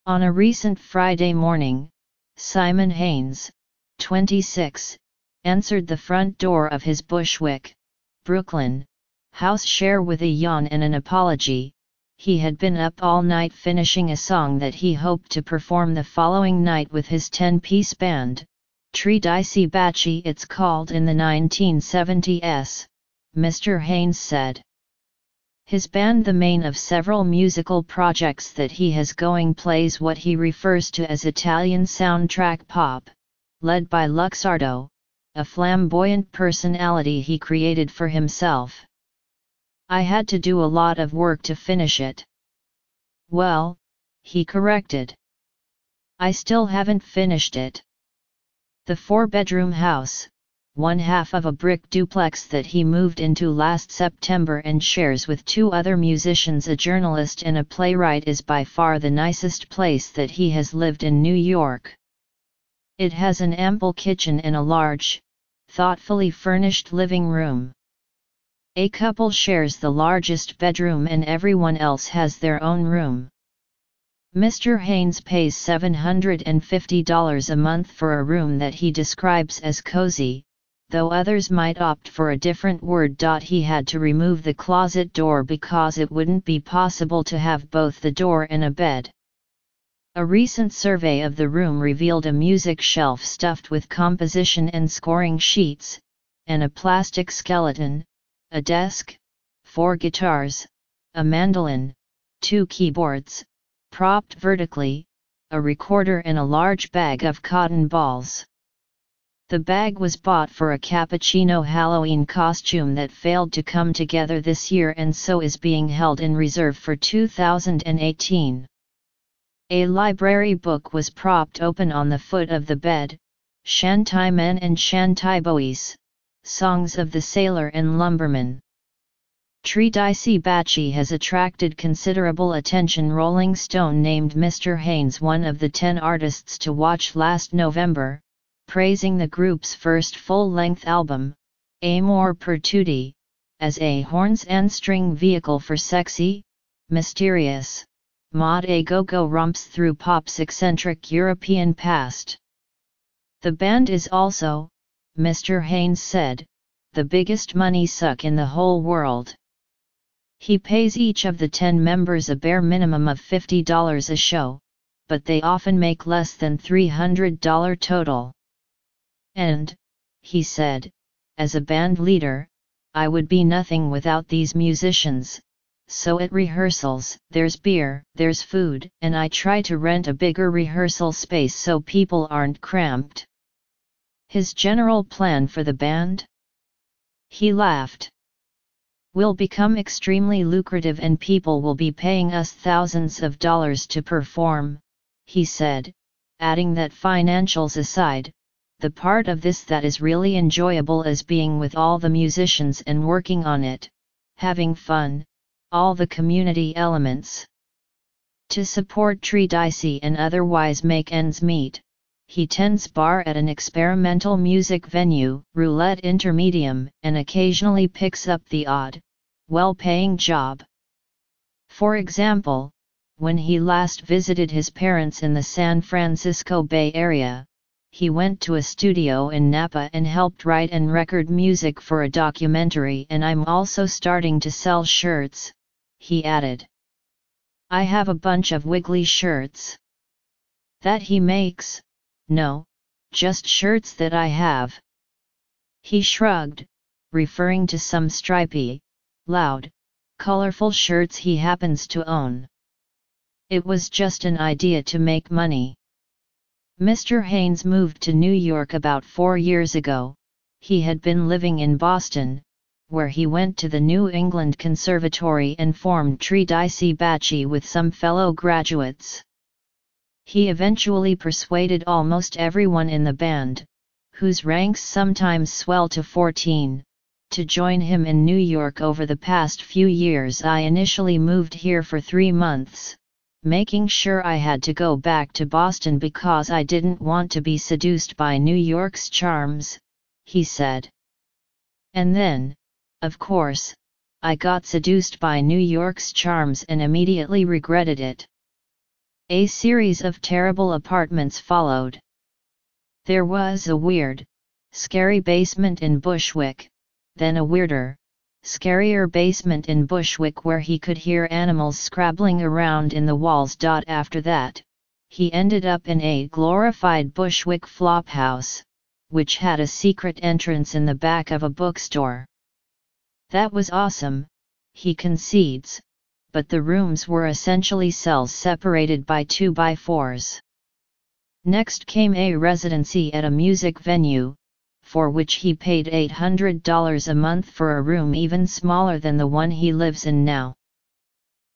On a recent Friday morning, Simon Haynes, 26, answered the front door of his Bushwick, Brooklyn, house share with a yawn and an apology. He had been up all night finishing a song that he hoped to perform the following night with his 10-piece band, Tree Dicey Batchy it's called in the 1970s, Mr. Haynes said. His band, the main of several musical projects that he has going, plays what he refers to as Italian soundtrack pop, led by Luxardo, a flamboyant personality he created for himself. I had to do a lot of work to finish it. Well, he corrected. I still haven't finished it. The 4-bedroom house, one half of a brick duplex that he moved into last September and shares with 2 other musicians, a journalist and a playwright, is by far the nicest place that he has lived in New York. It has an ample kitchen and a large, thoughtfully furnished living room. A couple shares the largest bedroom and everyone else has their own room. Mr. Haynes pays $750 a month for a room that he describes as cozy, though others might opt for a different word. He had to remove the closet door because it wouldn't be possible to have both the door and a bed. A recent survey of the room revealed a music shelf stuffed with composition and scoring sheets, and a plastic skeleton, a desk, 4 guitars, a mandolin, 2 keyboards, propped vertically, a recorder and a large bag of cotton balls. The bag was bought for a cappuccino Halloween costume that failed to come together this year and so is being held in reserve for 2018. A library book was propped open on the foot of the bed, Shantai Men and Shantai Boys, Songs of the Sailor and Lumberman. Tree Dicey Batchy has attracted considerable attention. Rolling Stone named Mr. Haynes one of the 10 artists to watch last November, praising the group's first full-length album, Amor per Tutti, as a horns and string vehicle for sexy, mysterious, mod a go-go romps through pop's eccentric European past. The band is also, Mr. Haynes said, the biggest money suck in the whole world. He pays each of the 10 members a bare minimum of $50 a show, but they often make less than $300 total. And, he said, as a band leader, I would be nothing without these musicians, so at rehearsals, there's beer, there's food, and I try to rent a bigger rehearsal space so people aren't cramped. His general plan for the band? He laughed. Will become extremely lucrative and people will be paying us thousands of dollars to perform, he said, adding that financials aside, the part of this that is really enjoyable is being with all the musicians and working on it, having fun, all the community elements. To support Tree Dicey and otherwise make ends meet, he tends bar at an experimental music venue, Roulette Intermedium, and occasionally picks up the odd, well-paying job. For example, when he last visited his parents in the San Francisco Bay Area, he went to a studio in Napa and helped write and record music for a documentary. And I'm also starting to sell shirts, he added. I have a bunch of wiggly shirts. That he makes? No, just shirts that I have. He shrugged, referring to some stripy, loud, colorful shirts he happens to own. It was just an idea to make money. Mr. Haynes moved to New York about 4 years ago. He had been living in Boston, where he went to the New England Conservatory and formed Tree Dicey Batchy with some fellow graduates. He eventually persuaded almost everyone in the band, whose ranks sometimes swell to 14, to join him in New York. Over the past few years I initially moved here for 3 months, making sure I had to go back to Boston because I didn't want to be seduced by New York's charms, he said. And then, of course, I got seduced by New York's charms and immediately regretted it. A series of terrible apartments followed. There was a weird, scary basement in Bushwick, then a weirder, scarier basement in Bushwick where he could hear animals scrabbling around in the walls. After that, he ended up in a glorified Bushwick flophouse, which had a secret entrance in the back of a bookstore. That was awesome, he concedes, but the rooms were essentially cells separated by 2x4s. Next came a residency at a music venue, for which he paid $800 a month for a room even smaller than the one he lives in now.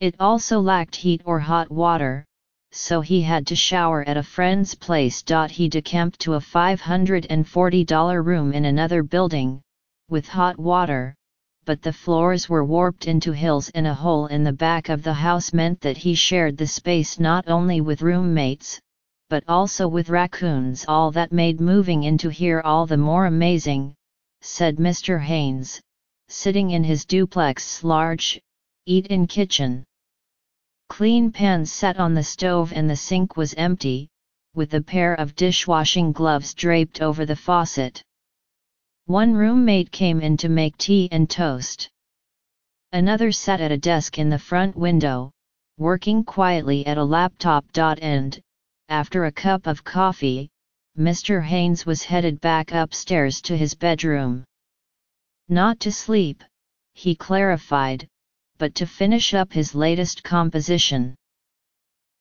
It also lacked heat or hot water, so he had to shower at a friend's place. He decamped to a $540 room in another building, with hot water, but the floors were warped into hills, and a hole in the back of the house meant that he shared the space not only with roommates, but also with raccoons. All that made moving into here all the more amazing, said Mr. Haynes, sitting in his duplex's large, eat-in kitchen. Clean pans sat on the stove and the sink was empty, with a pair of dishwashing gloves draped over the faucet. One roommate came in to make tea and toast. Another sat at a desk in the front window, working quietly at a laptop. And, after a cup of coffee, Mr. Haynes was headed back upstairs to his bedroom. Not to sleep, he clarified, but to finish up his latest composition.